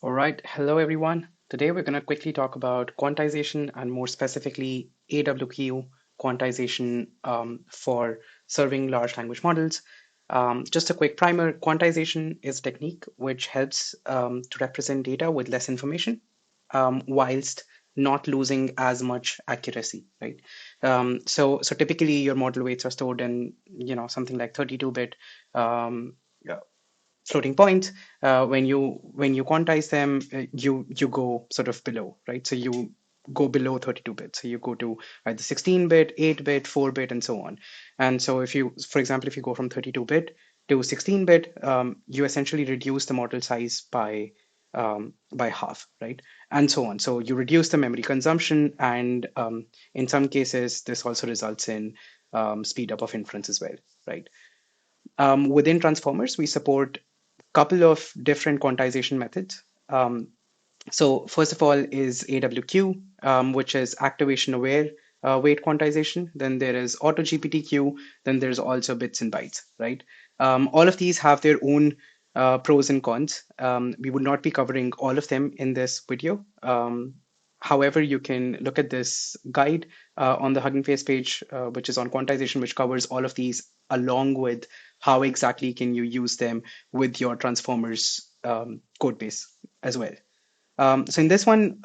All right, hello everyone. Today we're going to quickly talk about quantization and more specifically AWQ quantization for serving large language models. Just a quick primer, quantization is a technique which helps to represent data with less information whilst not losing as much accuracy, right? So typically your model weights are stored in, something like 32-bit um, floating points. When you quantize them, you go sort of below, right? So you go below 32 bits. So you go to either 16-bit, 8-bit, 4-bit, and so on. And so if you, for example, if you go from 32-bit to 16-bit, you essentially reduce the model size by half, right? And so on. So you reduce the memory consumption, and in some cases, this also results in speed up of inference as well, right? Within transformers, we support a couple of different quantization methods. So first of all is AWQ, which is activation aware weight quantization. Then there is auto GPTQ. Then there's also bits and bytes, right? All of these have their own pros and cons. We would not be covering all of them in this video. However, you can look at this guide on the Hugging Face page, which is on quantization, which covers all of these along with how exactly can you use them with your transformers code base as well. So in this one,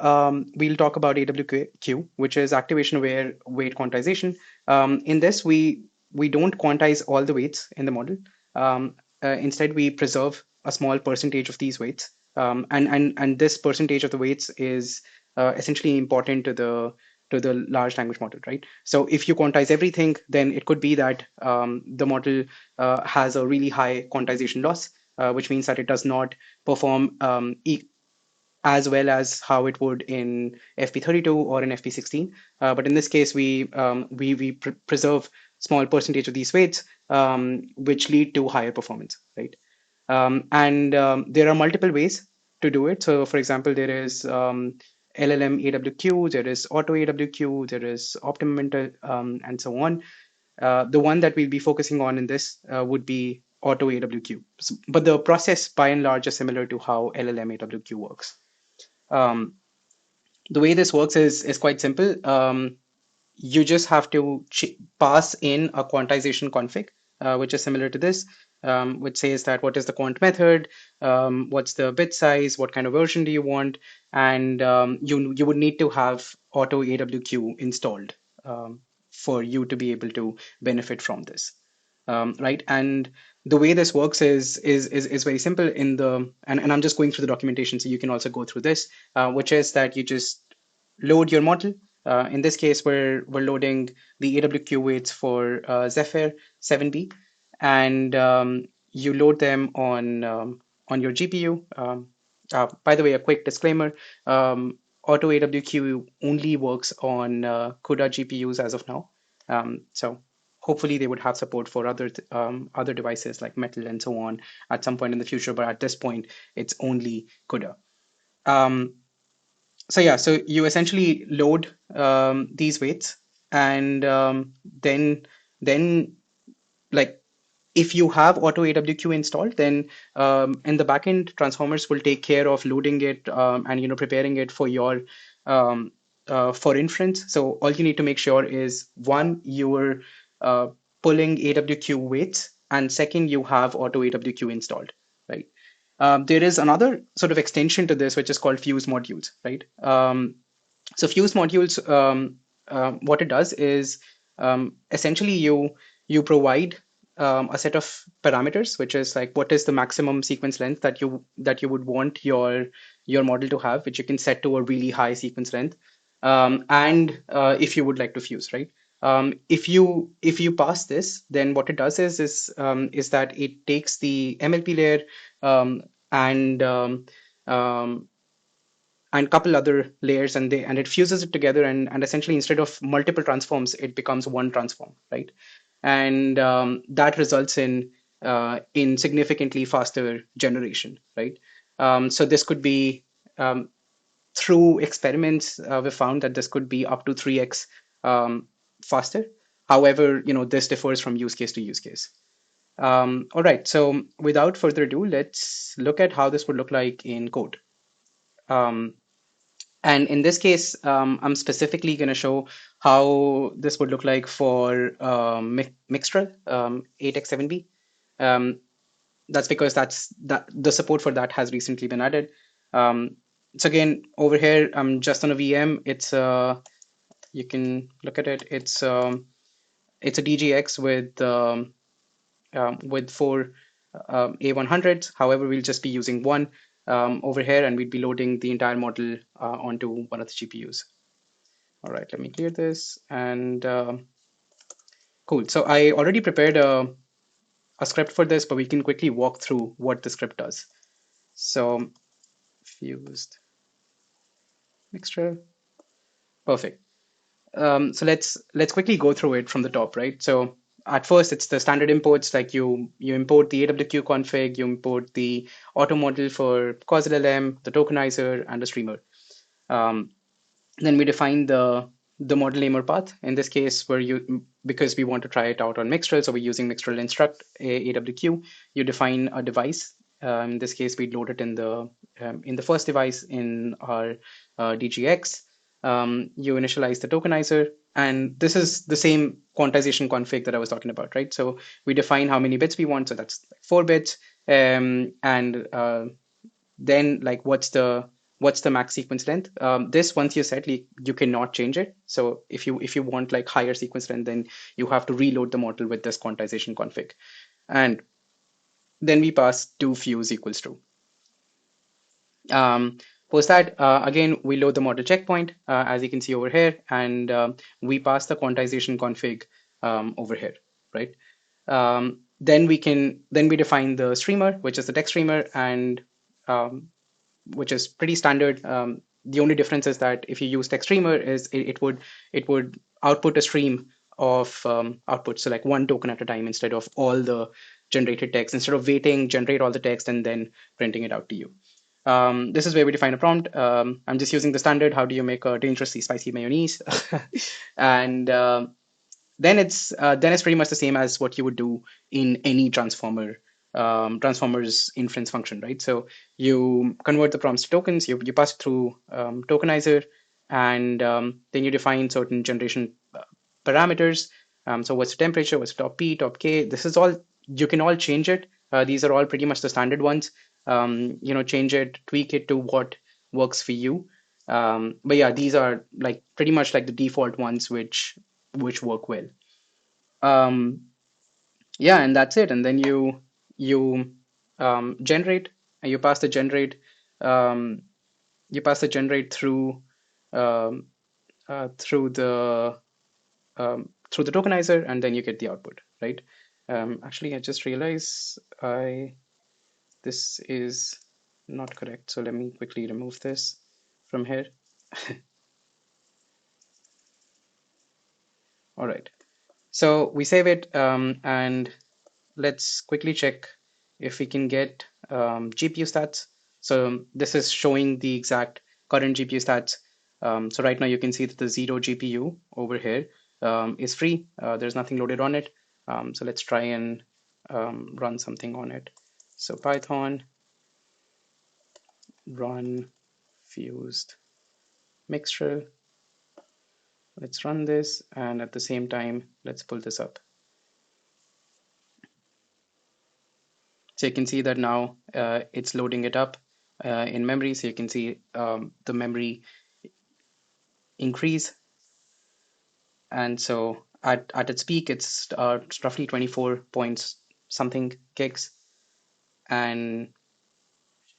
we'll talk about AWQ, which is activation aware weight quantization. In this, we don't quantize all the weights in the model. Instead, we preserve a small percentage of these weights, and this percentage of the weights is essentially important to the large language model, right? So if you quantize everything, then it could be that the model has a really high quantization loss, which means that it does not perform as well as how it would in FP32 or in FP16. But in this case, we preserve small percentage of these weights, which lead to higher performance, right? And there are multiple ways to do it. So, for example, there is LLM AWQ, there is auto AWQ, there is optimum and so on. The one that we'll be focusing on in this would be auto AWQ. But the process, by and large, is similar to how LLM AWQ works. Um, the way this works is quite simple. You just have to pass in a quantization config, which is similar to this, which says that what is the quant method, what's the bit size, what kind of version do you want, and you would need to have auto AWQ installed for you to be able to benefit from this, right? And the way this works is very simple in the and I'm just going through the documentation so you can also go through this, which is that you just load your model. In this case, we're loading the AWQ weights for Zephyr 7B, and you load them on your GPU. By the way, a quick disclaimer: Auto AWQ only works on CUDA GPUs as of now. So hopefully they would have support for other devices like Metal and so on at some point in the future. But at this point, it's only CUDA. Um, so yeah, so you essentially load these weights, and then like if you have auto AWQ installed, then in the backend, transformers will take care of loading it and preparing it for your for inference. So all you need to make sure is one, you're pulling AWQ weights, and second, you have auto AWQ installed, right? There is another sort of extension to this, which is called Fuse modules, right? So Fuse modules, what it does is essentially you provide a set of parameters, which is like what is the maximum sequence length that you would want your model to have, which you can set to a really high sequence length, and if you would like to fuse, right? If you pass this, then what it does is that it takes the MLP layer um, and um, and couple other layers, and it fuses it together, and essentially instead of multiple transforms, it becomes one transform, right? And that results in significantly faster generation, right? So this could be through experiments, we found that this could be up to 3x faster. However, this differs from use case to use case. All right, so without further ado, let's look at how this would look like in code. Um, and in this case, I'm specifically going to show how this would look like for Mixtral 8x7b. Um, that's because that the support for that has recently been added. So again, over here, I'm just on a VM. It's you can look at it. It's a DGX with four A100s. However, we'll just be using one over here, and we'd be loading the entire model onto one of the GPUs. All right, let me clear this. And cool. So I already prepared a script for this, but we can quickly walk through what the script does. So fused mixture. Perfect. So let's quickly go through it from the top, right? So at first, it's the standard imports, like you import the AWQ config, you import the auto model for causal LM, the tokenizer, and the streamer. Um, Then we define the model name or path. In this case, where you because we want to try it out on Mixtral, so we're using Mixtral instruct AWQ. You define a device. In this case, we load it in the first device in our DGX. You initialize the tokenizer, and this is the same quantization config that I was talking about, right? So we define how many bits we want. So that's like 4 bits, and then like what's the max sequence length. This once you set, you cannot change it. So if you want like higher sequence length, then you have to reload the model with this quantization config. And then we pass to fuse equals true. um, Post that, again, we load the model checkpoint, as you can see over here, and we pass the quantization config over here, right? Then we define the streamer, which is the text streamer, and which is pretty standard. The only difference is that if you use text streamer, it would output a stream of outputs, so like one token at a time instead of all the generated text. Instead of waiting, generate all the text and then printing it out to you. This is where we define a prompt. I'm just using the standard. How do you make a dangerously spicy mayonnaise? And then it's pretty much the same as what you would do in any transformers inference function, right? So you convert the prompts to tokens, you pass it through tokenizer, and then you define certain generation parameters. So what's the temperature, what's top P, top K? This is all, you can all change it. These are all pretty much the standard ones. Change it, tweak it to what works for you. But yeah, these are like pretty much like the default ones which work well. Um, yeah, and that's it. And then you generate, and um, you pass the generate um, through the tokenizer, and then you get the output, right? Actually, I just realized I this is not correct. So let me quickly remove this from here. All right. So we save it, and let's quickly check if we can get GPU stats. So this is showing the exact current GPU stats. So right now you can see that the zero GPU over here is free. There's nothing loaded on it. So let's try and run something on it. So Python run fused mixture. Let's run this, and at the same time, let's pull this up. So you can see that now it's loading it up in memory. So you can see the memory increase. And so at its peak, it's roughly 24 points something gigs, and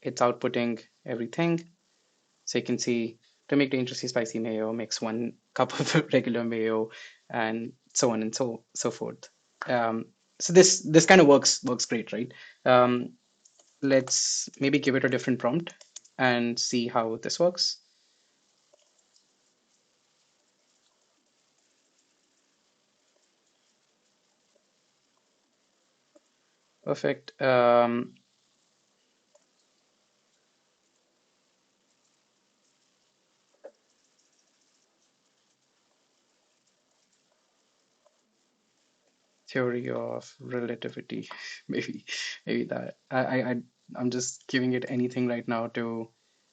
it's outputting everything. So you can see, to make dangerously spicy mayo, mix 1 cup of regular mayo, and so on and so forth. Um, so this kind of works great, right? Um, let's maybe give it a different prompt and see how this works. Perfect. Theory of relativity. Maybe that. I'm just giving it anything right now to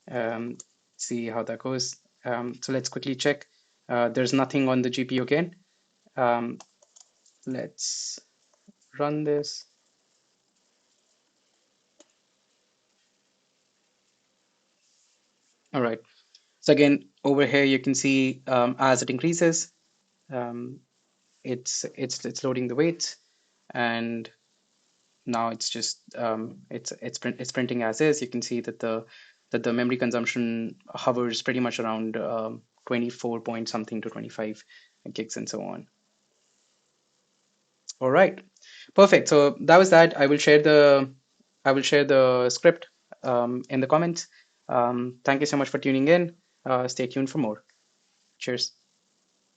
Um, see how that goes. So let's quickly check. There's nothing on the GPU again. Um, let's run this. All right. So again, over here you can see as it increases, um, it's loading the weights, and now it's just it's printing as is. You can see that the memory consumption hovers pretty much around 24 point something to 25 gigs and so on. All right, perfect. So that was that. I will share the script in the comments. Thank you so much for tuning in. Stay tuned for more. Cheers.